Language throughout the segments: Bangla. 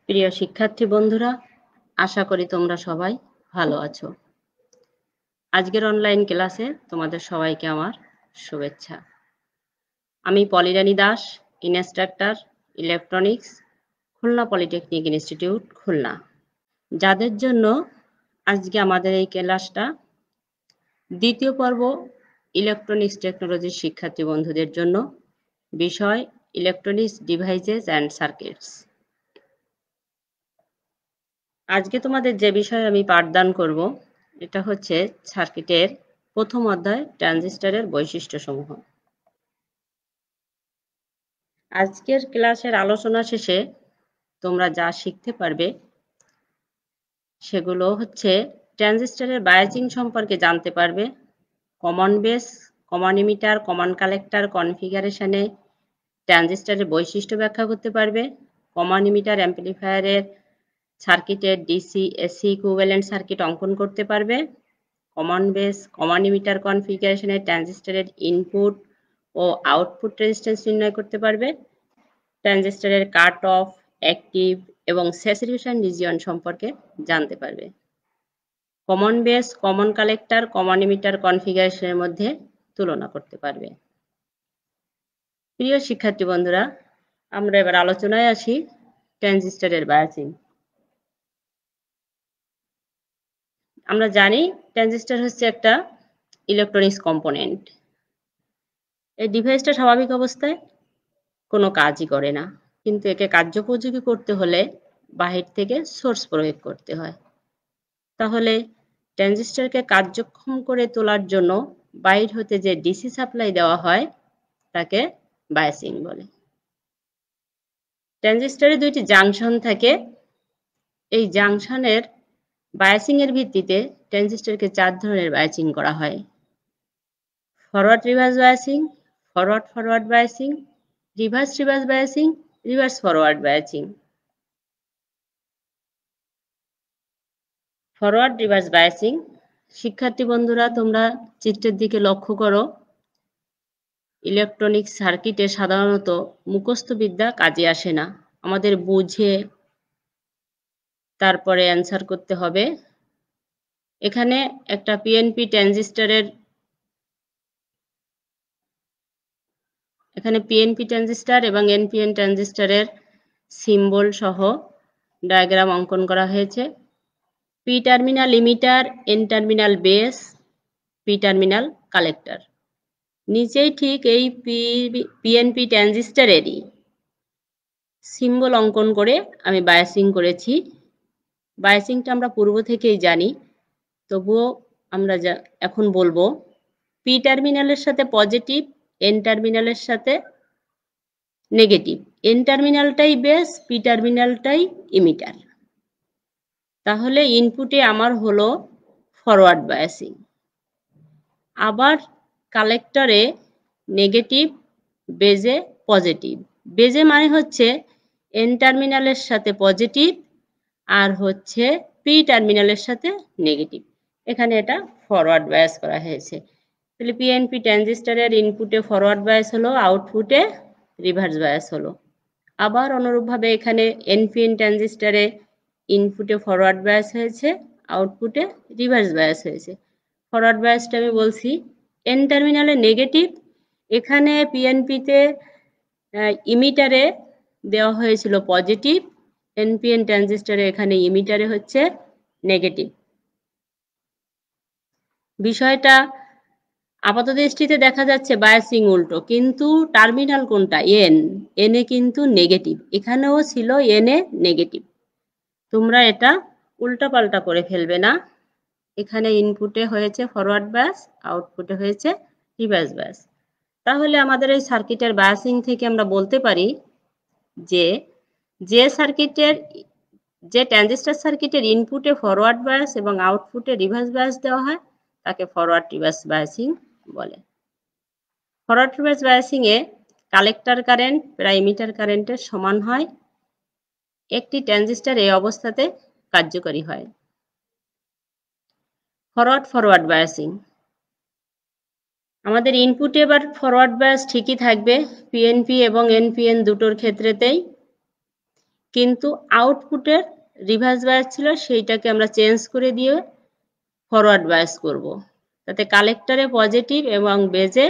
প্রিয় শিক্ষার্থী বন্ধুরা, আশা করি তোমরা সবাই ভালো আছো। আজকের অনলাইন ক্লাসে তোমাদের সবাইকে আমার শুভেচ্ছা। আমি Polirani Das, instructor electronics, Khulna polytechnic institute, Khulna. যাদের জন্য আজকে আমাদের এই ক্লাসটা দ্বিতীয় পর্ব ইলেকট্রনিক্স টেকনোলজির শিক্ষার্থী বন্ধুদের জন্য, বিষয় ইলেকট্রনিক্স ডিভাইসেস অ্যান্ড সার্কিটস। আজকে তোমাদের যে বিষয়ে আমি পাঠদান করব এটা হচ্ছে সার্কিটের প্রথম অধ্যায়, ট্রানজিস্টরের বৈশিষ্ট্যসমূহ। আজকের ক্লাসের আলোচনা শেষে তোমরা যা শিখতে পারবে সেগুলো হচ্ছে ট্রানজিস্টরের বায়াজিং সম্পর্কে জানতে পারবে, common base, common emitter, common collector কনফিগারেশনে ট্রানজিস্টরের বৈশিষ্ট্য ব্যাখ্যা করতে পারবে, কমন ইমিটার অ্যাম্পলিফায়ারের সার্কিটের ডিসি এসি ইকুইভ্যালেন্ট সার্কিট অঙ্কন করতে পারবে, কমন বেস, কমন ইমিটার কনফিগারেশনে ট্রানজিস্টরের ইনপুট ও আউটপুট রেজিস্ট্যান্স নির্ণয় করতে পারবে, ট্রানজিস্টরের কাট অফ, অ্যাক্টিভ এবং স্যাচুরেশন রিজিয়ন সম্পর্কে জানতে পারবে। Common base, common collector, common emitter কনফিগারেশনের মধ্যে তুলনা করতে পারবে। প্রিয় শিক্ষার্থী বন্ধুরা, আমরা এবার আলোচনায় আসি ট্রানজিস্টরের বায়াজিং। আমরা জানি ট্রানজিস্টর হচ্ছে একটা ইলেকট্রনিক্স কম্পোনেন্ট। এই ডিভাইসটা স্বাভাবিক অবস্থায় কোনো কাজই করে না, কিন্তু একে কার্যোপযোগী করতে হলে বাহির থেকে সোর্স প্রয়োগ করতে হয়। তাহলে ট্রানজিস্টরকে কার্যক্ষম করে তোলার জন্য বাইর হতে যে ডিসি সাপ্লাই দেওয়া হয় তাকে বায়াসিং বলে। ট্রানজিস্টরে দুইটি জাংশন থাকে। এই জাংশনের বায়াসিং এর ভিত্তিতে ট্রানজিস্টরকে 4 ধরনের বায়াসিং করা হয়: forward reverse biasing, forward forward biasing, reverse reverse biasing, reverse forward biasing. Forward reverse biasing, শিক্ষার্থী বন্ধুরা তোমরা চিত্রের দিকে লক্ষ্য করো। ইলেকট্রনিক সার্কিটে সাধারণত মুখস্থ বিদ্যা কাজে আসে না, আমাদের বুঝে তারপরে অ্যান্সার করতে হবে। এখানে একটা পিএনপি ট্রানজিস্টরের এবং এনপিএন ট্রানজিস্টরের সিম্বল সহ ডায়াগ্রাম অঙ্কন করা হয়েছে। P terminal emitter, N terminal base, P terminal collector. নিচেই ঠিক এই পিএনপি ট্রানজিস্টরেরই সিম্বল অঙ্কন করে আমি বায়াসিং করেছি। বায়াসিংটা আমরা পূর্ব থেকেই জানি, তবুও আমরা এখন বলবো। পি টার্মিনালের সাথে পজিটিভ, এন টার্মিনালের সাথে নেগেটিভ। এন টার্মিনালটাই বেস, পি টার্মিনালটাই ইমিটার। তাহলে ইনপুটে আমার হলো ফরওয়ার্ড বায়াসিং। আবার কালেক্টরে নেগেটিভ, বেজে পজিটিভ। বেজে মানে হচ্ছে এন টার্মিনালের সাথে পজিটিভ আর হচ্ছে পি টার্মিনালের সাথে নেগেটিভ। এখানে এটা ফরওয়ার্ড বায়াস করা হয়েছে। তাহলে পিএনপি ট্রানজিস্টরের ইনপুটে ফরওয়ার্ড বায়াস হলো, আউটপুটে রিভার্স বায়াস হলো। আবার অনুরূপভাবে এখানে এনপিএন ট্রানজিস্টরে ইনপুটে ফরওয়ার্ড বায়াস হয়েছে, আউটপুটে রিভার্স বায়াস হয়েছে। ফরওয়ার্ড বায়াসটা আমি বলছি এন টার্মিনালে নেগেটিভ। এখানে পিএনপিতে ইমিটারে দেওয়া হয়েছিল পজিটিভ, এনপিএন ট্রানজিস্টরে এখানে ইমিটারে হচ্ছে নেগেটিভ। বিষয়টা আপাতদৃষ্টিতে দেখা যাচ্ছে বায়াসিং উল্টো, কিন্তু টার্মিনাল কোনটা? এনে কিন্তু নেগেটিভ। এখানেও ছিল এনে নেগেটিভ। তোমরা এটা উল্টাপাল্টা করে ফেলবে না। এখানে ইনপুটে হয়েছে ফরওয়ার্ড বায়াস, আউটপুটে হয়েছে রিভার্স বায়াস। তাহলে আমাদের এই সার্কিটের বায়াসিং থেকে আমরা বলতে পারি যে ট্রানজিস্টর সার্কিটের ইনপুটে ফরওয়ার্ড বায়াস এবং আউটপুটে রিভার্স বায়াস দেওয়া হয় তাকে ফরওয়ার্ড রিভার্স বায়াসিং বলে। ফরওয়ার্ড রিভার্স বায়াসিং এ কালেক্টর কারেন্ট প্রায় ইমিটার কারেন্টের সমান হয়। একটি ট্রানজিস্টর এই অবস্থাতে কার্যকরী হয়। ফরওয়ার্ড বায়াসিং, আমাদের ইনপুটে এবার ফরওয়ার্ড বায়াস ঠিকই থাকবে পিএনপি এবং এনপিএন দুটোর ক্ষেত্রেতেই, কিন্তু আউটপুটের রিভার্স বায়াস ছিল, সেইটাকে আমরা চেঞ্জ করে দিয়ে ফরওয়ার্ড বায়াস করব, তাতে কালেক্টরে পজিটিভ এবং বেজে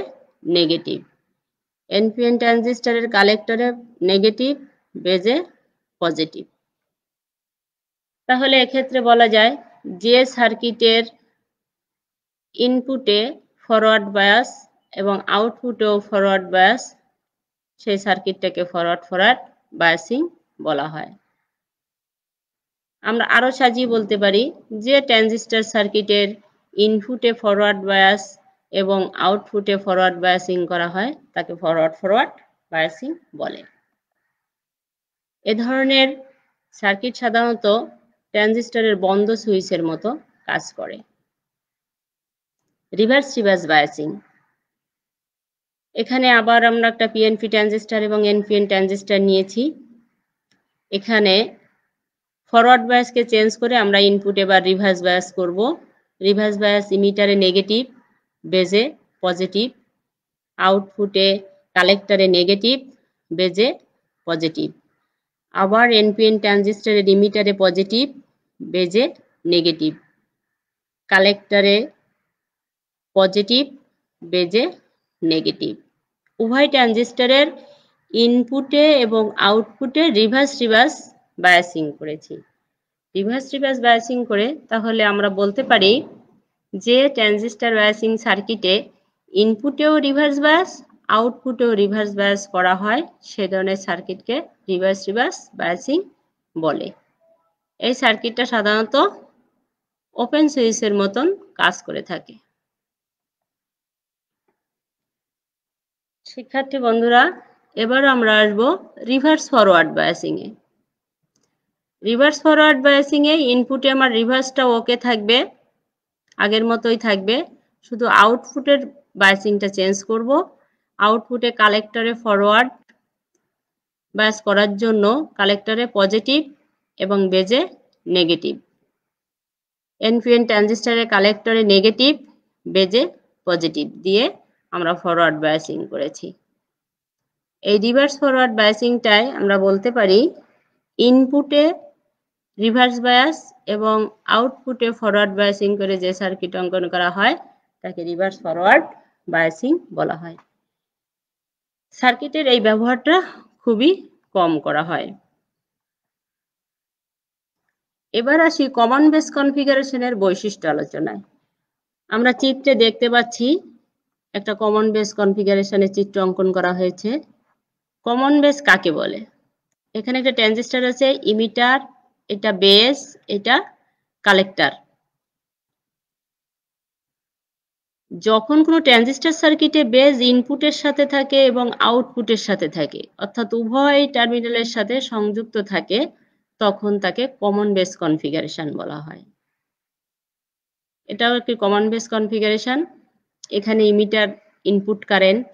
নেগেটিভ। এনপিএন ট্রানজিস্টরের কালেক্টরে নেগেটিভ, বেজে পজিটিভ। তাহলে এক্ষেত্রে বলা যায় যে সার্কিটের ইনপুটে ফরওয়ার্ড বায়াস এবং আউটপুটেও ফরওয়ার্ড বায়াস, সেই সার্কিটটাকে ফরওয়ার্ড বায়াসিং বলা হয়। আমরা আরো সাজিয়ে বলতে পারি যে ট্রানজিস্টর সার্কিটের ইনপুটে ফরওয়ার্ড বায়াস এবং আউটপুটে ফরওয়ার্ড বায়াসিং করা হয় তাকে ফরওয়ার্ড বায়াসিং বলে। এ ধরনের সার্কিট সাধারণত ট্রানজিস্টরের বন্ধ সুইচের মতো কাজ করে। রিভার্স বায়াসিং, এখানে আবার আমরা একটা পিএনপি ট্রানজিস্টর এবং এনপিএন ট্রানজিস্টর নিয়েছি। এখানে ফরওয়ার্ড বায়াসকে চেঞ্জ করে আমরা ইনপুটে এবার রিভার্স বায়াস করব। রিভার্স বায়াস ইমিটারে নেগেটিভ, বেজে পজিটিভ, আউটপুটে কালেক্টরে নেগেটিভ, বেজে পজিটিভ। আবার এনপিএন ট্রানজিস্টরের ইমিটারে পজিটিভ, বেজে নেগেটিভ, কালেক্টরে পজিটিভ, বেজে নেগেটিভ। উভয় ট্রানজিস্টরের ইনপুটে এবং আউটপুটে রিভার্স বায়াসিং করেছি। রিভার্স বায়াসিং করে তাহলে আমরা বলতে পারি যে ট্রানজিস্টর বায়াসিং সার্কিটে ইনপুটেও রিভার্স বায়াস, আউটপুটেও রিভার্স বায়াস করা হয়, সে ধরনের সার্কিটকে রিভার্স বায়াসিং বলে। এই সার্কিটটা সাধারণত ওপেন সুইচের মতন কাজ করে থাকে। শিক্ষার্থী বন্ধুরা, এবার আমরা আসবো রিভার্স ফরওয়ার্ড বায়াসিং এ। রিভার্স ফরওয়ার্ড বায়াসিং এ ইনপুটে আমার রিভার্সটা ওকে থাকবে, আগের মতোই থাকবে, শুধু আউটপুটের বায়াসিংটা চেঞ্জ করব। আউটপুটে কালেক্টরে ফরওয়ার্ড বায়াস করার জন্য কালেক্টরে পজিটিভ এবং বেজে নেগেটিভ। এনপিএন ট্রানজিস্টরের কালেক্টরে নেগেটিভ, বেজে পজিটিভ দিয়ে আমরা ফরওয়ার্ড বায়াসিং করেছি। এই রিভার্স ফরওয়ার্ড বায়াসিংটায় আমরা বলতে পারি ইনপুটে রিভার্স বায়াস এবং আউটপুটে ফরওয়ার্ড বায়াসিং করে যে সার্কিট অঙ্কন করা হয় তাকে রিভার্স ফরওয়ার্ড বায়াসিং বলা হয়। সার্কিটের এই ব্যবহারটা খুবই কম করা হয়। এবার আসি কমন বেস কনফিগারেশনের বৈশিষ্ট্য আলোচনায়। আমরা চিত্রে দেখতে পাচ্ছি একটা কমন বেস কনফিগারেশনের চিত্র অঙ্কন করা হয়েছে। কমন বেস কাকে বলে? এখানে একটা ট্রানজিস্টর আছে, ইমিটার, এটা বেস, এটা কালেক্টর। যখন কোনো ট্রানজিস্টর সার্কিটে বেস ইনপুটের সাথে থাকে এবং আউটপুটের সাথে থাকে, অর্থাৎ উভয় টার্মিনালের সাথে সংযুক্ত থাকে, তখন তাকে কমন বেস কনফিগারেশন বলা হয়। এটাও একটি কমন বেস কনফিগারেশন। এখানে ইমিটার ইনপুট কারেন্ট,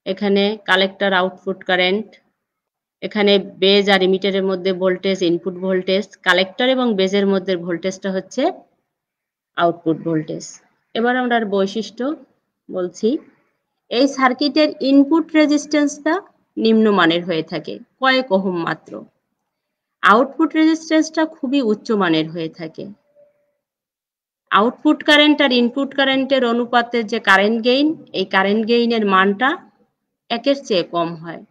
এখানে কালেক্টর আউটপুট কারেন্ট, এখানে বেজ আর ইমিটারের মধ্যে ভোল্টেজ ইনপুট ভোল্টেজ, কালেক্টর এবং বেজের মধ্যে ভোল্টেজটা হচ্ছে আউটপুট ভোল্টেজ। এবার আমরা বৈশিষ্ট্য বলছি। এই সার্কিটের ইনপুট রেজিস্ট্যান্সটা নিম্নমানের হয়ে থাকে, কয়েক ওহম মাত্র। আউটপুট রেজিস্ট্যান্সটা খুবই উচ্চমানের হয়ে থাকে। আউটপুট কারেন্ট আর ইনপুট কারেন্টের অনুপাতের যে কারেন্ট গেইন, এই কারেন্ট গেইনের মানটা একের চেয়ে কম হয়।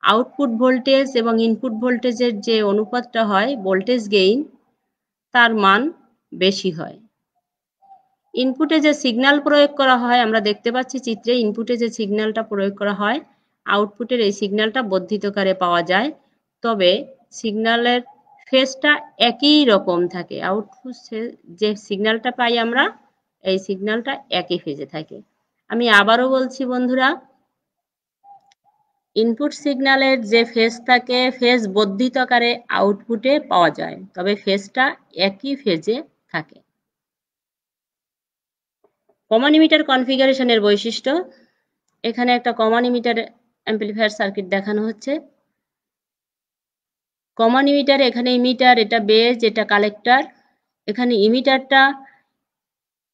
আউটপুট ভোল্টেজ এবং ইনপুট ভোল্টেজের যে অনুপাতটা হয় ভোল্টেজ গেইন, তার মান বেশি হয়। ইনপুটে যে সিগন্যাল প্রয়োগ করা হয়, আমরা দেখতে পাচ্ছি চিত্রে ইনপুটে যে সিগন্যালটা প্রয়োগ করা হয়, আউটপুটের এই সিগন্যালটা বর্ধিতকারে পাওয়া যায়, তবে সিগন্যালের ফেজটা একই রকম থাকে। আউটপুট যে সিগন্যালটা পাই আমরা, এই সিগন্যালটা একই ফেজে থাকে। আমি আবারও বলছি বন্ধুরা, ইনপুট সিগন্যালের যে ফেজ থাকে, ফেজ বর্ধিত আকারে আউটপুটে পাওয়া যায়, তবে ফেজটা একই ফেজে থাকে। কমন ইমিটার কনফিগারেশনের বৈশিষ্ট্য। এখানে একটা কমন ইমিটার অ্যাম্পলিফায়ার সার্কিট দেখানো হচ্ছে। কমন ইমিটার, এখানে ইমিটার, এটা বেজ, এটা কালেক্টর। এখানে ইমিটারটা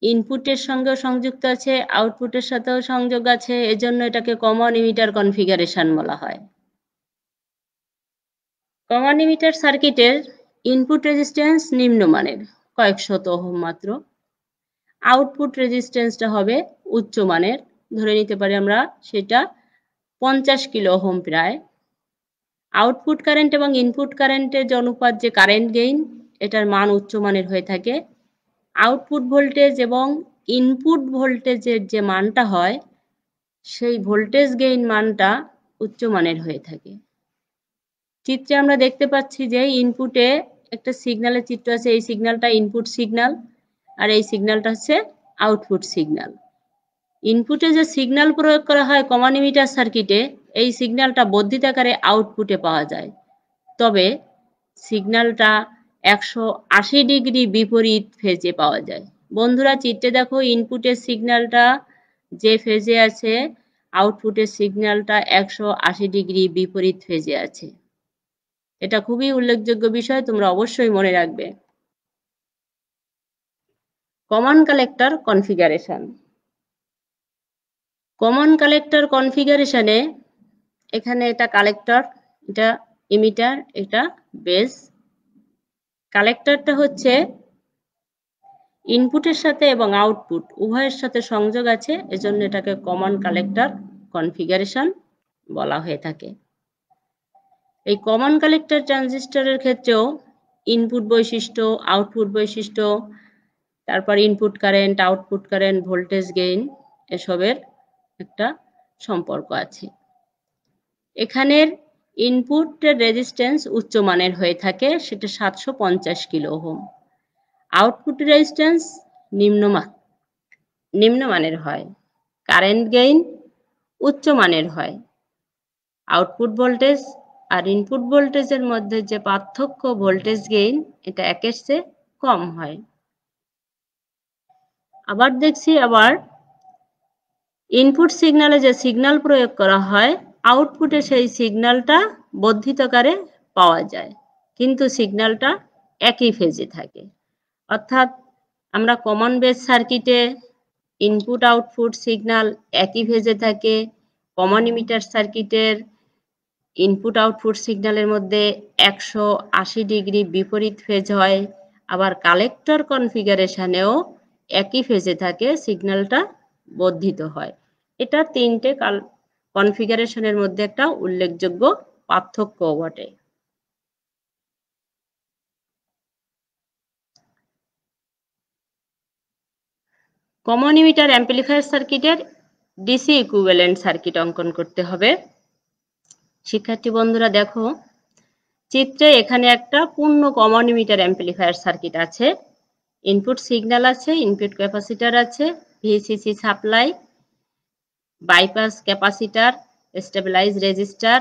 ইনপুটের সঙ্গেও সংযুক্ত আছে, আউটপুটের সাথেও সংযোগ আছে, এজন্য এটাকে কমন ইমিটার কনফিগারেশন বলা হয়। কমন ইমিটার সার্কিটের ইনপুট রেজিস্ট্যান্স নিম্নমানের, কয়েকশত ওহম মাত্র। আউটপুট রেজিস্ট্যান্সটা হবে উচ্চমানের, ধরে নিতে পারি আমরা সেটা 50 কিলো ওহম প্রায়। আউটপুট কারেন্ট এবং ইনপুট কারেন্টের যে অনুপাত, যে কারেন্ট গেইন, এটার মান উচ্চমানের হয়ে থাকে। আউটপুট ভোল্টেজ এবং ইনপুট ভোল্টেজের যে মানটা হয়, সেই ভোল্টেজ গেইন মানটা উচ্চমানের হয়ে থাকে। চিত্রে আমরা দেখতে পাচ্ছি যে ইনপুটে একটা সিগন্যালের চিত্র আছে, এই সিগন্যালটা ইনপুট সিগন্যাল আর এই সিগন্যালটা হচ্ছে আউটপুট সিগন্যাল। ইনপুটে যে সিগন্যাল প্রয়োগ করা হয় কমন ইমিটার সার্কিটে, এই সিগন্যালটা বর্ধিত আকারে আউটপুটে পাওয়া যায়, তবে সিগন্যালটা 180 ডিগ্রি বিপরীত ফেজে পাওয়া যায়। বন্ধুরা চিত্রে দেখো, ইনপুটের সিগন্যালটা যে ফেজে আছে, আউটপুটের সিগন্যালটা 180 ডিগ্রি বিপরীত ফেজে আছে। এটা খুবই উল্লেখযোগ্য বিষয়, তোমরা অবশ্যই মনে রাখবে। Common collector configuration. Common collector কনফিগারেশনে এখানে এটা কালেক্টর, এটা ইমিটার, এটা বেস। কালেক্টরটা হচ্ছে ইনপুটের সাথে এবং আউটপুট উভয়ের সাথে সংযোগ আছে, এজন্য এটাকে কমন কালেক্টর কনফিগারেশন বলা হয়ে থাকে। এই কমন কালেক্টর ট্রানজিস্টরের ক্ষেত্রেও ইনপুট বৈশিষ্ট্য, আউটপুট বৈশিষ্ট্য, তারপর input current, output current, voltage gain, এসবের একটা সম্পর্ক আছে। এখানের ইনপুটের রেজিস্ট্যান্স উচ্চমানের হয়ে থাকে, সেটা 750 কিলো ওহম। আউটপুট রেজিস্ট্যান্স নিম্নমানের হয়। কারেন্ট গেইন উচ্চমানের হয়। আউটপুট ভোল্টেজ আর ইনপুট ভোল্টেজের মধ্যে যে পার্থক্য, ভোল্টেজ গেইন, এটা একের চেয়ে কম হয়। আবার দেখছি, ইনপুট সিগন্যালে যে সিগন্যাল প্রয়োগ করা হয়, আউটপুটে সেই সিগন্যালটা বর্ধিত আকারে পাওয়া যায়, কিন্তু সিগন্যালটা একই ফেজে থাকে। অর্থাৎ আমরা কমন বেস সার্কিটে ইনপুট আউটপুট সিগন্যাল একই ফেজে থাকে। কমন ইমিটার সার্কিটের ইনপুট আউটপুট সিগন্যালের মধ্যে 180 ডিগ্রি বিপরীত ফেজ হয়। আবার কালেক্টর কনফিগারেশনেও একই ফেজে থাকে, সিগন্যালটা বর্ধিত হয়। এটা তিনটে কনফিগারেশনের মধ্যে একটা উল্লেখযোগ্য পার্থক্য বটে। কমন ইমিটার অ্যাম্পলিফায়ার সার্কিটের ডিসি ইকুইভ্যালেন্ট সার্কিট অঙ্কন করতে হবে। শিক্ষার্থী বন্ধুরা দেখো, চিত্রে এখানে একটা পূর্ণ কমন ইমিটার অ্যাম্পলিফায়ার সার্কিট আছে। ইনপুট সিগন্যাল আছে, ইনপুট ক্যাপাসিটার আছে, VCC supply, bypass capacitor, stabilize resistor,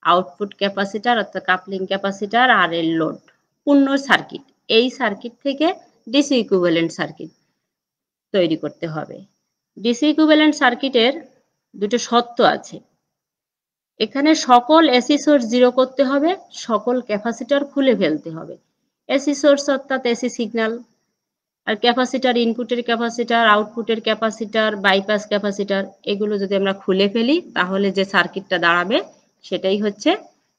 output capacitor অর্থাৎ coupling capacitor, R L load, পূর্ণ সার্কিট। এই সার্কিট থেকে ডিসি ইকুইভ্যালেন্ট সার্কিট তৈরি করতে হবে। ডিসি ইকুইভ্যালেন্ট সার্কিটের দুটো শর্ত আছে। এখানে সকল এসি সোর্স জিরো করতে হবে, সকল ক্যাপাসিটার খুলে ফেলতে হবে। এসি সোর্স অর্থাৎ এসি সিগন্যাল, আর ক্যাপাসিটার ইনপুটের ক্যাপাসিটার, আউটপুটের ক্যাপাসিটার, বাইপাস ক্যাপাসিটার, এগুলো যদি আমরা খুলে ফেলি তাহলে যে সার্কিটটা দাঁড়াবে সেটাই হচ্ছে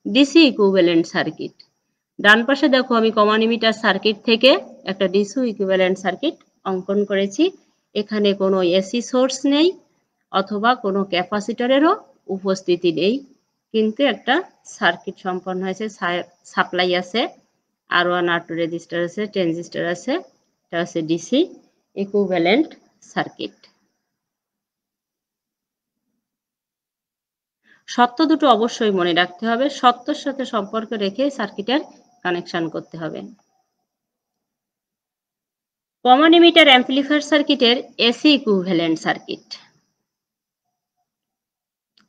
ডিসি ইকুইভ্যালেন্ট সার্কিট। ডান পাশে দেখো, আমি কমন ইমিটার সার্কিট থেকে একটা ডিসি ইকুইভ্যালেন্ট সার্কিট অঙ্কন করেছি। এখানে কোনো এসি সোর্স নেই অথবা কোনো ক্যাপাসিটারেরও উপস্থিতি নেই, কিন্তু একটা সার্কিট সম্পন্ন হয়েছে। সাপ্লাই আছে, R1 R2 রেজিস্টার আছে, ট্রানজিস্টর আছে, এটা হচ্ছে ডিসি ইকুইভ্যালেন্ট সার্কিট। শর্ত দুটো অবশ্যই মনে রাখতে হবে, শর্তের সাথে সম্পর্ক রেখে সার্কিটের কানেকশন করতে হবে। কমন ইমিটার অ্যাম্পলিফায়ার সার্কিটের এসি ইকুইভ্যালেন্ট সার্কিট।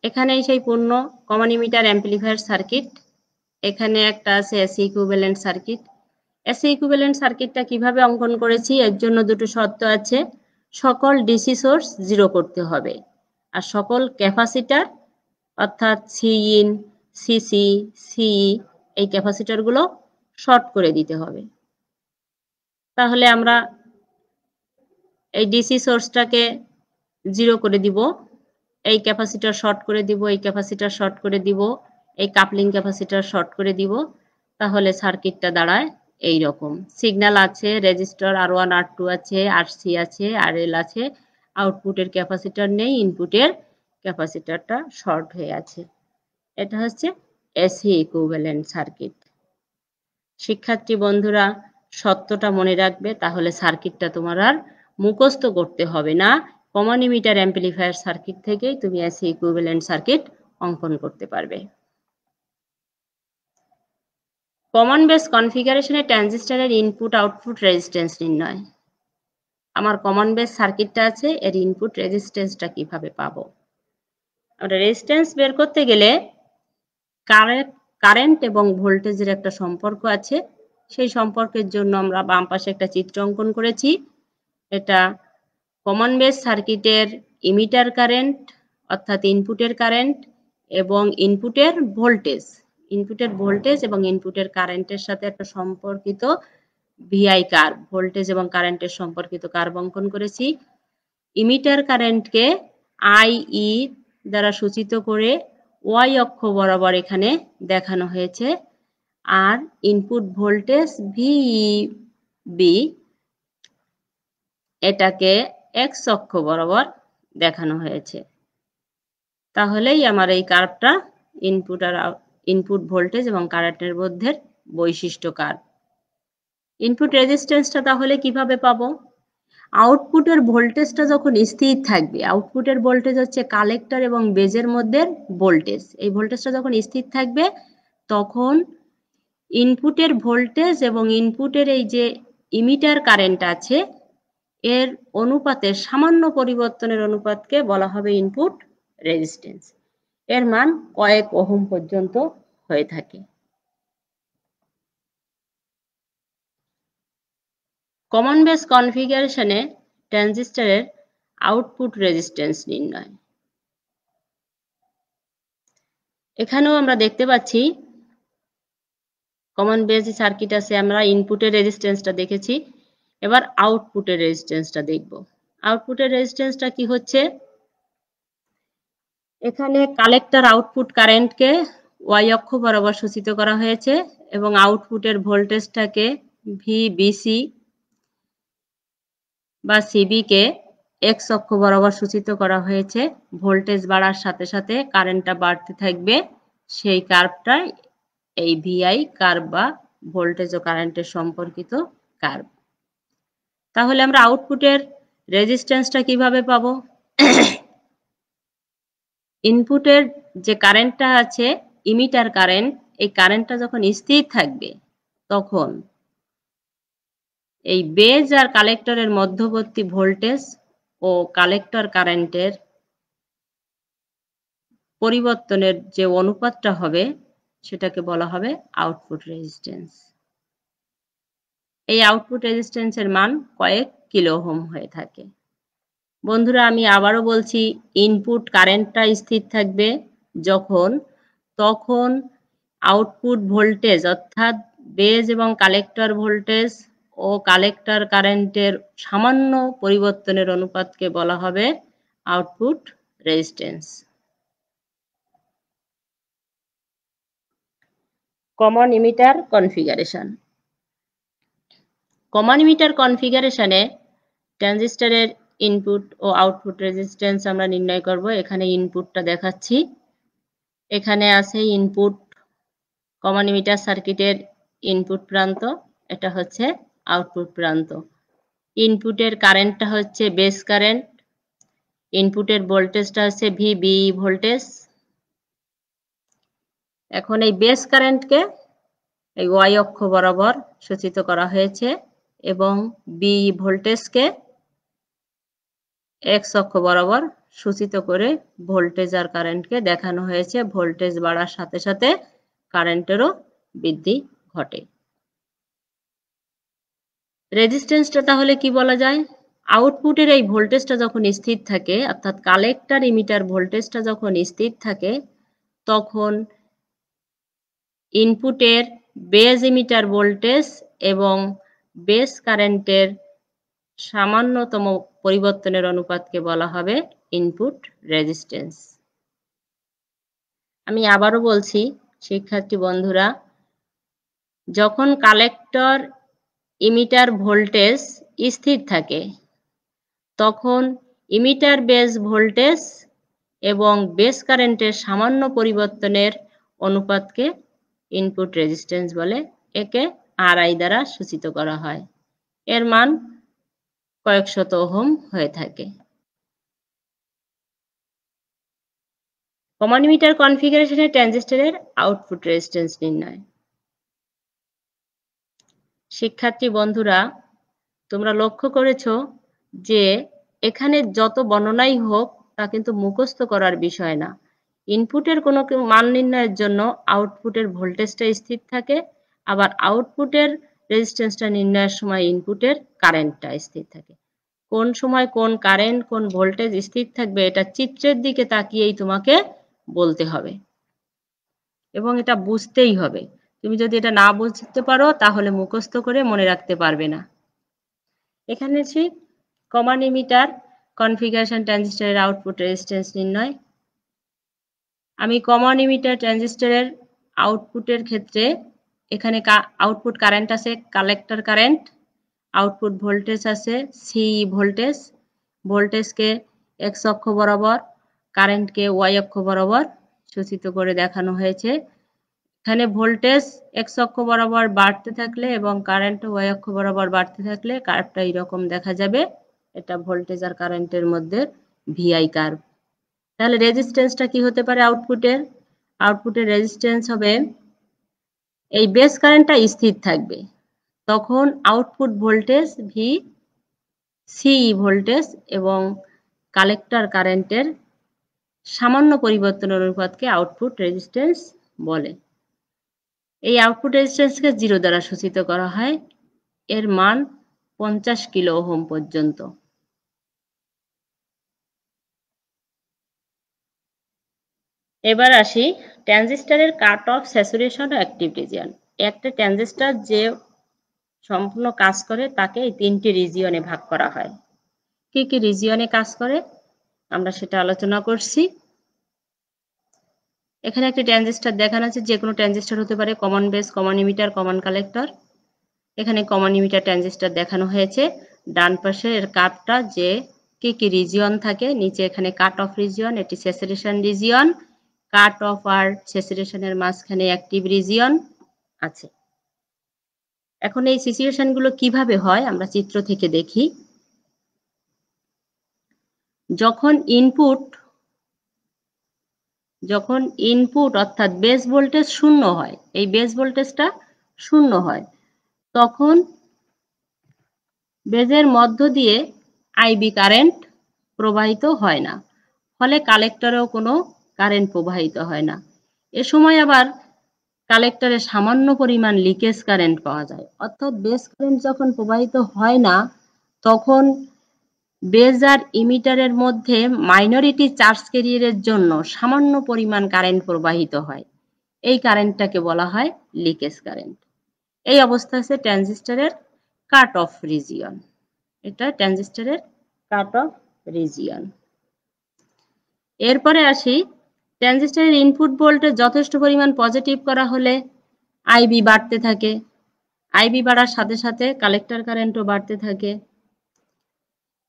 এখানে সেই পূর্ণ কমন ইমিটার অ্যাম্পলিফায়ার সার্কিট, এখানে একটা আছে AC equivalent circuit. AC equivalent সার্কিটটা কিভাবে অঙ্কন করেছি, এর জন্য দুটো শর্ত আছে। সকল ডিসি সোর্স জিরো করতে হবে, আর সকল ক্যাপাসিটার অর্থাৎ সি ইন, সিসি, সিই, এই ক্যাপাসিটারগুলো শর্ট করে দিতে হবে। তাহলে আমরা এই ডিসি সোর্সটাকে জিরো করে দিব, এই ক্যাপাসিটার শর্ট করে দিব, এই ক্যাপাসিটার শর্ট করে দিব, এই কাপলিং ক্যাপাসিটর শর্ট করে দিব, তাহলে সার্কিটটা দাঁড়ায় এই রকম। সিগন্যাল আছে, রেজিস্টার R1 R2 আছে, RC আছে, RL আছে, আউটপুটের ক্যাপাসিটর নেই, ইনপুটের ক্যাপাসিটরটা শর্ট হয়ে আছে। এটা হচ্ছে এসি ইকুইভ্যালেন্ট সার্কিট। শিক্ষার্থী বন্ধুরা সত্যটা মনে রাখবে, তাহলে সার্কিটটা তোমার আর মুখস্থ করতে হবে না। কমন ইমিটার অ্যাম্পলিফায়ার সার্কিট থেকেই তুমি এসি ইকুইভ্যালেন্ট সার্কিট অঙ্কন করতে পারবে। কমন বেস কনফিগারেশনে ট্রানজিস্টরের ইনপুট আউটপুট রেজিস্ট্যান্স নির্ণয়। আমার কমন বেস সার্কিটটা আছে, এর ইনপুট রেজিস্ট্যান্সটা কিভাবে পাবো? আমরা রেজিস্ট্যান্স বের করতে গেলে কারেন্ট এবং ভোল্টেজের একটা সম্পর্ক আছে। সেই সম্পর্কের জন্য আমরা বাম পাশে একটা চিত্র অঙ্কন করেছি। এটা কমন বেস সার্কিটের ইমিটার কারেন্ট অর্থাৎ ইনপুটের কারেন্ট এবং ইনপুটের ভোল্টেজ এবং ইনপুটের কারেন্টের সাথে একটা সম্পর্কিত ভিআই কার্ভ, ভোল্টেজ এবং কারেন্টের সম্পর্কিত কার্ভ অঙ্কন করেছি। ইমিটার কারেন্টকে আইই দ্বারা সূচিত করে ওয়াই অক্ষ বরাবর এখানে দেখানো হয়েছে, আর ইনপুট ভোল্টেজ ভিইবি এটাকে এক্স অক্ষ বরাবর দেখানো হয়েছে। তাহলেই আমার এই কার্ভটা ইনপুট ভোল্টেজ এবং কারেন্টের মধ্যে বৈশিষ্ট্য কার্ভ। ইনপুট রেজিস্ট্যান্সটা তাহলে কিভাবে পাবো? আউটপুটের ভোল্টেজটা যখন স্থির থাকবে, আউটপুটের ভোল্টেজ হচ্ছে কালেক্টর এবং বেজের মধ্যে ভোল্টেজ, এই ভোল্টেজটা যখন স্থির থাকবে তখন ইনপুটের ভোল্টেজ এবং ইনপুটের এই যে ইমিটার কারেন্ট আছে এর অনুপাতের সামান্য পরিবর্তনের অনুপাতকে বলা হবে ইনপুট রেজিস্ট্যান্স। এর মান কয়েক ওহম পর্যন্ত হয়ে থাকে। কমন বেস কনফিগারেশনে ট্রানজিস্টরের আউটপুট রেজিস্ট্যান্স নির্ণয়। এখানেও আমরা দেখতে পাচ্ছি কমন বেস সার্কিট আছে, আমরা ইনপুটের রেজিস্ট্যান্সটা দেখেছি, এবার আউটপুটের রেজিস্ট্যান্সটা দেখব। আউটপুটের রেজিস্ট্যান্সটা কি হচ্ছে? এখানে কালেক্টর আউটপুট কারেন্টকে ওয়াই অক্ষ বরাবর সূচিত করা হয়েছে এবং আউটপুটের ভোল্টেজটাকে ভিবিসি বা সিবিকে এক্স অক্ষ বরাবর সূচিত করা হয়েছে। ভোল্টেজ বাড়ার সাথে সাথে কারেন্টটা বাড়তে থাকবে, সেই কার্ভটা এই ভিআই কার্ভ বা ভোল্টেজ ও কারেন্টের সম্পর্কিত কার্ভ। তাহলে আমরা আউটপুটের রেজিস্ট্যান্সটা কিভাবে পাবো? ইনপুটের যে কারেন্টটা আছে ইমিটার কারেন্ট, এই কারেন্টটা যখন স্থির থাকবে তখন এই বেজ আর কালেক্টরের মধ্যবর্তী ভোল্টেজ ও কালেক্টর কারেন্টের পরিবর্তনের যে অনুপাতটা হবে সেটাকে বলা হবে আউটপুট রেজিস্ট্যান্স। এই আউটপুট রেজিস্ট্যান্সের মান কয়েক কিলো ওহম হয়ে থাকে। বন্ধুরা আমি আবারও বলছি, ইনপুট কারেন্টটা স্থির থাকবে তখন আউটপুট ভোল্টেজ অর্থাৎ বেজ এবং কালেক্টর ভোল্টেজ ও কালেক্টর কারেন্টের সামান্য পরিবর্তনের অনুপাতকে বলা হবে output resistance. Common emitter configuration. Common emitter কনফিগারেশনে ট্রানজিস্টরের ইনপুট ও আউটপুট রেজিস্ট্যান্স আমরা নির্ণয় করব। এখানে ইনপুটটা দেখাচ্ছি, এখানে আছে ইনপুট কমন ইমিটার সার্কিটের ইনপুট প্রান্ত, এটা হচ্ছে আউটপুট প্রান্ত। ইনপুটের কারেন্টটা হচ্ছে বেস কারেন্ট, ইনপুটের ভোল্টেজটা হচ্ছে ভিবি ভোল্টেজ। এখন এই বেস কারেন্টকে এই ওয়াই অক্ষ বরাবর সূচিত করা হয়েছে এবং বি ভোল্টেজকে এক্স অক্ষ বরাবর সূচিত করে ভোল্টেজ আর কারেন্টকে দেখানো হয়েছে। ভোল্টেজ বাড়ার সাথে সাথে কারেন্টেরও বৃদ্ধি ঘটে। রেজিস্ট্যান্সটা তাহলে কি বলা যায়? আউটপুটের এই ভোল্টেজটা যখন স্থির থাকে অর্থাৎ কালেক্টর ইমিটার ভোল্টেজটা যখন স্থির থাকে তখন ইনপুটের বেজ ইমিটার ভোল্টেজ এবং বেস কারেন্টের সামান্যতম পরিবর্তনের অনুপাতকে বলা হবে ইনপুট রেজিস্ট্যান্স। আমি আবারও বলছি শিক্ষার্থী বন্ধুরা, যখন কালেক্টর ইমিটার ভোল্টেজ স্থির থাকে তখন ইমিটার বেস ভোল্টেজ এবং বেস কারেন্টের সামান্য পরিবর্তনের অনুপাতকে ইনপুট রেজিস্ট্যান্স বলে। একে আরআই দ্বারা সূচিত করা হয়। এর মান কয়েকশত ওহম হয়ে থাকে। কমন ইমিটার কনফিগারেশনে ট্রানজিস্টরের আউটপুট রেজিস্ট্যান্স নির্ণয়। শিক্ষার্থী বন্ধুরা, তোমরা লক্ষ্য করেছো যে এখানে যত বর্ণনাই হোক তা কিন্তু মুখস্থ করার বিষয় না। ইনপুটের কোনো মান নির্ণয়ের জন্য আউটপুটের ভোল্টেজটা স্থির থাকে, আবার আউটপুটের রেজিস্ট্যান্সটা নির্ণয়ের সময় ইনপুটের কারেন্টটা স্থির থাকে। কোন সময় কোন কারেন্ট কোন ভোল্টেজ স্থির থাকবে এটা চিত্রের দিকে তাকিয়েই তোমাকে বলতে হবে এবং এটা বুঝতেই হবে। তুমি যদি এটা না বুঝতে পারো তাহলে মুখস্থ করে মনে রাখতে পারবে না। এখানে আছে কমন ইমিটার কনফিগারেশন ট্রানজিস্টরের আউটপুট রেজিস্ট্যান্স নির্ণয়। আমি কমন ইমিটার ট্রানজিস্টরের আউটপুটের ক্ষেত্রে এখানে আউটপুট কারেন্ট আছে কালেক্টর কারেন্ট, আউটপুট ভোল্টেজ আছে সিই ভোল্টেজ, ভোল্টেজকে এক্স অক্ষ বরাবর, কারেন্টকে ওয়াই অক্ষ বরাবর সূচিত করে দেখানো হয়েছে। এখানে ভোল্টেজ এক্স অক্ষ বরাবর বাড়তে থাকলে এবং কারেন্ট ওয়াই অক্ষ বরাবর বাড়তে থাকলে কার্ভটা এইরকম দেখা যাবে। এটা ভোল্টেজ আর কারেন্টের মধ্যে ভিআই কার্ভ। তাহলে রেজিস্ট্যান্সটা কি হতে পারে আউটপুটের? আউটপুটের রেজিস্ট্যান্স হবে, এই বেস কারেন্টটা স্থির থাকবে, তখন আউটপুট ভোল্টেজ ভি সিই ভোল্টেজ এবং কালেক্টর কারেন্টের সামান্য পরিবর্তনের অনুপাতকে আউটপুট রেজিস্ট্যান্স বলে। এই আউটপুট রেজিস্ট্যান্সকে 0 দ্বারা সূচিত করা হয়। এর মান 50 কিলো ওহম পর্যন্ত। এবার আসি ট্রানজিস্টরের cut of, saturation O active region. একটা ট্রানজিস্টর যে সম্পূর্ণ কাজ করে তাকে এই 3টি রিজিয়নে ভাগ করা হয়। কি কি রিজিয়নে কাজ করে আমরা সেটা আলোচনা করছি। এখানে একটি ট্রানজিস্টর দেখানো আছে, যে কোনো ট্রানজিস্টর হতে পারে, common base, common emitter, common collector. এখানে কমন ইমিটার ট্রানজিস্টর দেখানো হয়েছে। ডান পাশে এর কাটটা যে কি কি রিজিয়ন থাকে, নিচে এখানে কাট অফ রিজিয়ন, এটি স্যাচুরেশন রিজিয়ন। কাট অফ আর স্যাচুরেশনের মাঝখানে অ্যাক্টিভ রিজিয়ন আছে। এখন এই সিচুয়েশনগুলো কিভাবে হয় আমরা চিত্র থেকে দেখি। যখন ইনপুট অর্থাৎ বেস ভোল্টেজ 0 হয়, এই বেস ভোল্টেজটা 0 হয়, তখন বেজের মধ্য দিয়ে আইবি কারেন্ট প্রবাহিত হয় না, ফলে কালেক্টরেও কোনো কারেন্ট প্রবাহিত হয় না। এ সময় আবার কালেক্টরে সামান্য পরিমাণ লিকেজ কারেন্ট পাওয়া যায়, অর্থাৎ বেস কারেন্ট যখন প্রবাহিত হয় না তখন বেজ আর ইমিটারের মধ্যে মাইনরিটি চার্জ ক্যারিয়ারের জন্য সামান্য পরিমাণ কারেন্ট প্রবাহিত হয়। এই কারেন্টটাকে বলা হয় লিকেজ কারেন্ট। এই অবস্থা আছে ট্রানজিস্টরের কাট অফ রিজিয়ন। এটা ট্রানজিস্টরের কাট অফ রিজিয়ন। এরপরে আসি, ট্রানজিস্টরের ইনপুট ভোল্টেজ যথেষ্ট পরিমাণ পজিটিভ করা হলে আইবি বাড়তে থাকে। আইবি বাড়ার সাথে সাথে কালেক্টর কারেন্টও বাড়তে থাকে।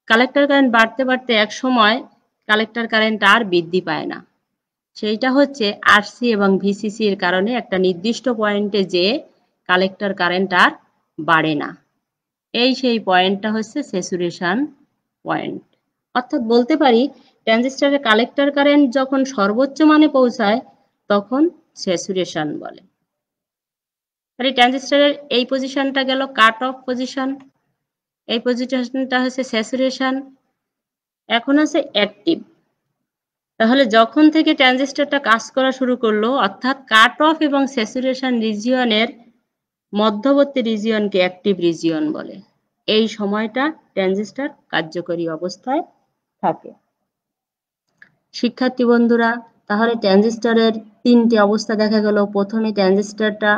কালেক্টর কারেন্ট বাড়তে বাড়তে এক সময় কালেক্টর কারেন্ট আর বৃদ্ধি পায় না। সেইটা হচ্ছে আরসি এবং ভিসিসি এর কারণে একটা নির্দিষ্ট পয়েন্টে যে কালেক্টর কারেন্ট আর বাড়ে না। এই সেই পয়েন্টটা হচ্ছে স্যাচুরেশন পয়েন্ট। অর্থাৎ বলতে পারি ট্রানজিস্টরের কালেক্টর কারেন্ট যখন সর্বোচ্চ মানে পৌঁছায় তখন স্যাচুরেশন বলে। তাহলে ট্রানজিস্টরের এই পজিশনটা গেল কাট অফ পজিশন, এই পজিশনটা হচ্ছে স্যাচুরেশন। এখন আছে অ্যাক্টিভ। তাহলে যখন থেকে ট্রানজিস্টরটা কাজ করা শুরু করলো, অর্থাৎ কাট অফ এবং স্যাচুরেশন রিজিয়নের মধ্যবর্তী রিজিয়নকে অ্যাক্টিভ রিজিয়ন বলে। এই সময়টা ট্রানজিস্টর কার্যকরী অবস্থায় থাকে। শিক্ষার্থী বন্ধুরা, তাহলে ট্রানজিস্টরের 3টি অবস্থা দেখা গেল। প্রথমে ট্রানজিস্টরটা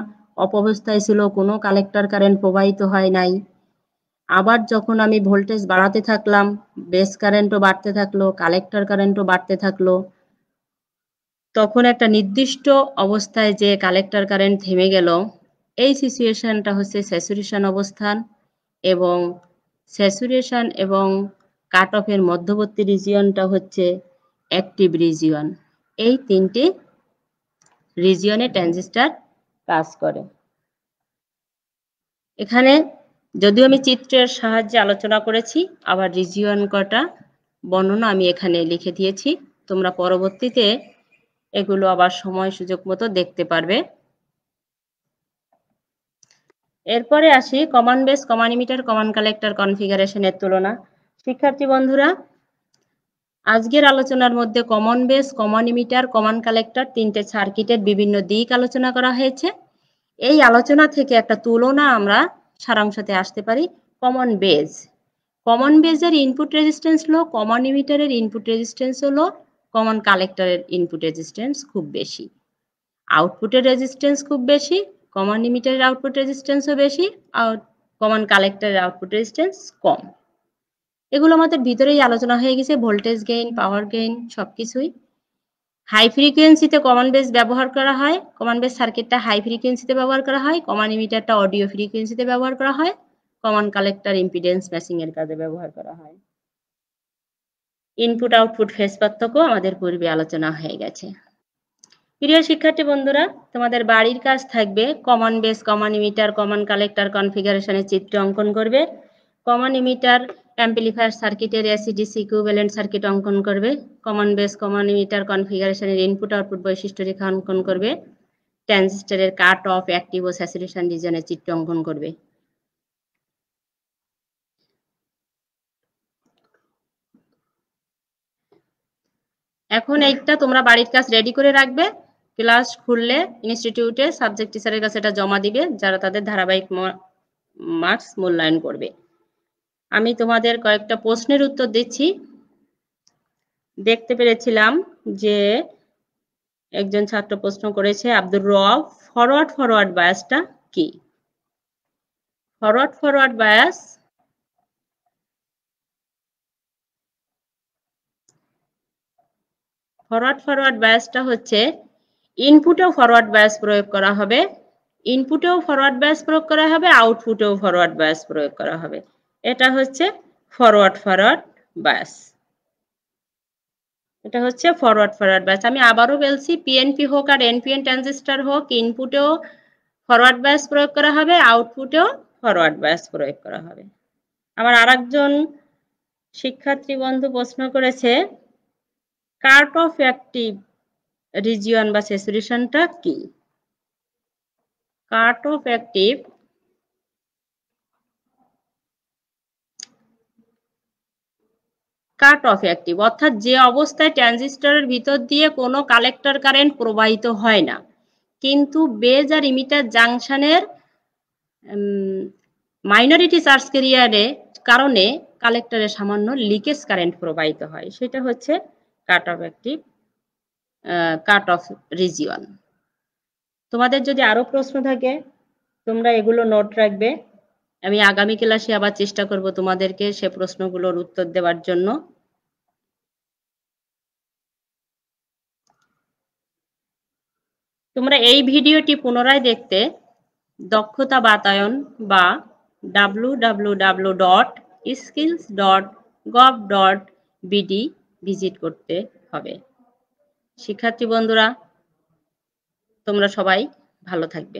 অফ অবস্থায় ছিল, কোনো কালেক্টর কারেন্ট প্রবাহিত হয় নাই। আবার যখন আমি ভোল্টেজ বাড়াতে থাকলাম, বেস কারেন্টও বাড়তে থাকলো, কালেক্টর কারেন্টও বাড়তে থাকলো। তখন একটা নির্দিষ্ট অবস্থায় যে কালেক্টর কারেন্ট থেমে গেল, এই সিচুয়েশনটা হচ্ছে স্যাচুরেশন অবস্থান, এবং স্যাচুরেশন এবং কাট অফের মধ্যবর্তী রিজিয়নটা হচ্ছে অ্যাক্টিভ রিজিয়ন। এই তিনটি রিজিয়নে ট্রানজিস্টর কাজ করে। এখানে যদিও আমি চিত্রের সাহায্যে আলোচনা করেছি, আবার রিজিয়ন কটা বর্ণনা আমি এখানে লিখে দিয়েছি, তোমরা পরবর্তীতে এগুলো আবার সময় সুযোগ মতো দেখতে পারবে। এরপরে আসি common base, common emitter, common collector কনফিগারেশনের তুলনা। শিক্ষার্থী বন্ধুরা, আজকের আলোচনার মধ্যে common base, common emitter, common collector তিনটে সার্কিটের বিভিন্ন দিক আলোচনা করা হয়েছে। এই আলোচনা থেকে একটা তুলনা আমরা সারাংশতে আসতে পারি। কমন বেস, কমন বেসের ইনপুট রেজিস্ট্যান্স লো, কমন ইমিটারের ইনপুট রেজিস্ট্যান্স লো, কমন কালেক্টরের ইনপুট রেজিস্ট্যান্স খুব বেশি, আউটপুটের রেজিস্ট্যান্স খুব বেশি, কমন ইমিটারের আউটপুট রেজিস্ট্যান্সও বেশি, আর কমন কালেক্টরের আউটপুট রেজিস্ট্যান্স কম। এগুলো আমাদের ভিতরেই আলোচনা হয়ে গেছে, ভোল্টেজ গেইন, পাওয়ার গেইন সবকিছুই। হাই ফ্রিকোয়েন্সিতে কমন বেস ব্যবহার করা হয়, কমন বেস সার্কিটটা হাই ফ্রিকোয়েন্সিতে ব্যবহার করা হয়, কমন ইমিটারটা অডিও ফ্রিকোয়েন্সিতে ব্যবহার করা হয়, কমন কালেক্টর ইম্পিডেন্স ম্যাচিং এর কাজে ব্যবহার করা হয়। ইনপুট আউটপুট ফেজ পার্থক্য আমাদের পূর্বে আলোচনা হয়ে গেছে। প্রিয় শিক্ষার্থী বন্ধুরা, তোমাদের বাড়ির কাজ থাকবে common base, common emitter, common collector কনফিগারেশনের চিত্র অঙ্কন করবে। কমন ইমিটার অ্যাম্পলিফায়ার সার্কিটের এসি/ডিসি ইকুইভ্যালেন্ট সার্কিট অঙ্কন করবে। কমন বেস, কমন ইমিটার কনফিগারেশনের ইনপুট আউটপুট বৈশিষ্ট্য রেখা অঙ্কন করবে। ট্রানজিস্টরের কাট অফ, অ্যাক্টিভ ও স্যাচুরেশন রিজনের চিত্র অঙ্কন করবে। এখন এইটা তোমরা বাড়ির কাজ রেডি করে রাখবে, ক্লাস খুললে ইনস্টিটিউটে সাবজেক্ট টিচারের কাছে এটা জমা দিবে, যারা তাদের ধারাবাহিক মার্কস মূল্যায়ন করবে। আমি তোমাদের কয়েকটা প্রশ্নের উত্তর দিচ্ছি। দেখতে পেরেছিলাম যে একজন ছাত্র প্রশ্ন করেছে, আব্দুর রব, ফরওয়ার্ড বায়াসটা কি? ফরওয়ার্ড বায়াস ফরওয়ার্ড বায়াসটা হচ্ছে ইনপুটেও ফরওয়ার্ড বায়াস প্রয়োগ করা হবে, ইনপুটেও ফরওয়ার্ড বায়াস প্রয়োগ করা হবে, আউটপুটেও ফরওয়ার্ড বায়াস প্রয়োগ করা হবে। এটা হচ্ছে ফরওয়ার্ড বায়াস। এটা হচ্ছে ফরওয়ার্ড বায়াস। আমি আবারও বলছি, পিএনপি হোক আর এনপিএন ট্রানজিস্টর হোক, ইনপুটেও ফরওয়ার্ড বায়াস প্রয়োগ করা হবে, আউটপুটেও ফরওয়ার্ড বায়াস প্রয়োগ করা হবে। আমার আরেকজন শিক্ষার্থী বন্ধু প্রশ্ন করেছে, কাট অফ অ্যাক্টিভ রিজিয়ন বা স্যাচুরেশনটা কি? কাট অফ অ্যাক্টিভ অর্থাৎ যে অবস্থায় ট্রানজিস্টরের ভিতর দিয়ে কোনো কালেক্টর কারেন্ট প্রবাহিত হয় না, কিন্তু বেজ আর ইমিটার জাংশনের মাইনরিটি চার্জ ক্যারিয়ারের কারণে কালেক্টরে সামান্য লিকেজ কারেন্ট প্রবাহিত হয়, সেটা হচ্ছে কাট অফ রিজিয়ন। তোমাদের যদি আরো প্রশ্ন থাকে তোমরা এগুলো নোট রাখবে, আমি আগামী ক্লাসে আবার চেষ্টা করব তোমাদেরকে সে প্রশ্নগুলোর উত্তর দেওয়ার জন্য। তোমরা এই ভিডিওটি পুনরায় দেখতে দক্ষতা বাতায়ন বা www.skills.gov.bd ভিজিট করতে হবে। শিক্ষার্থী বন্ধুরা, তোমরা সবাই ভালো থাকবে।